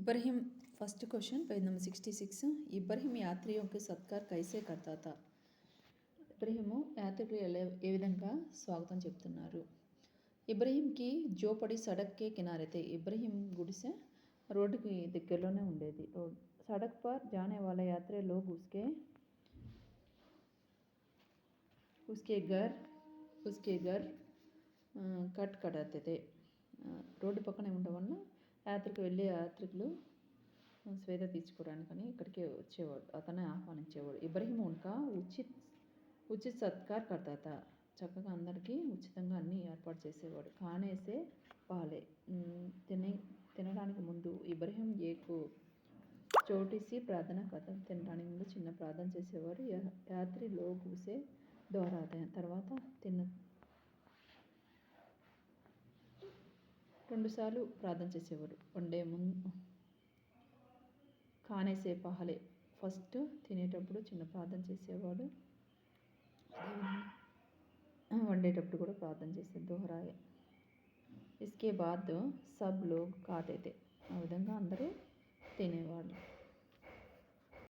Ibrahim first question page number 66 Ibrahim यात्रियों के सत्कार कैसे करता था ఇబ్రహీము యాత్రికులు ఏ విధంగా స్వాగతం చెప్తున్నారు. ఇబ్రహీంకి జోపడి సడక్కే కినారైతే ఇబ్రహీం గుడిసె రోడ్డుకి దగ్గరలోనే ఉండేది. సడక్ పర్ జానే వాలే యాత్రే లోగ్ उसके घर కట్ కడాతే రోడ్డు పక్కనే ఉండడం వల్ల యాత్రికులు స్వేద తీసుకోవడానికని ఇక్కడికి వచ్చేవాడు. అతనే ఆహ్వానించేవాడు. ఇబ్రహీం ఉన్కా ఉచిత్ సత్కార్ కర్తా చక్కగా అందరికీ ఉచితంగా అన్నీ ఏర్పాటు చేసేవాడు. ఖానేసే పహలే తినడానికి ముందు ఇబ్రహీం ఏకు చోటీసి ప్రార్థన కథ తినడానికి ముందు చిన్న ప్రార్థన చేసేవారు. యాత్రి లోగ్ ఉసే దోహరాతే తర్వాత రెండుసార్లు ప్రార్థన చేసేవాడు. వండే ముందు ఖానేసే పహలే ఫస్ట్ తినేటప్పుడు చిన్న ప్రార్థన చేసేవాడు. వండేటప్పుడు కూడా ప్రార్థన చేసేది దోహరాయ. ఇస్కే బాద్ సబ్ లోగ్ ఖాతే తే ఆ విధంగా అందరూ తినేవాళ్ళు.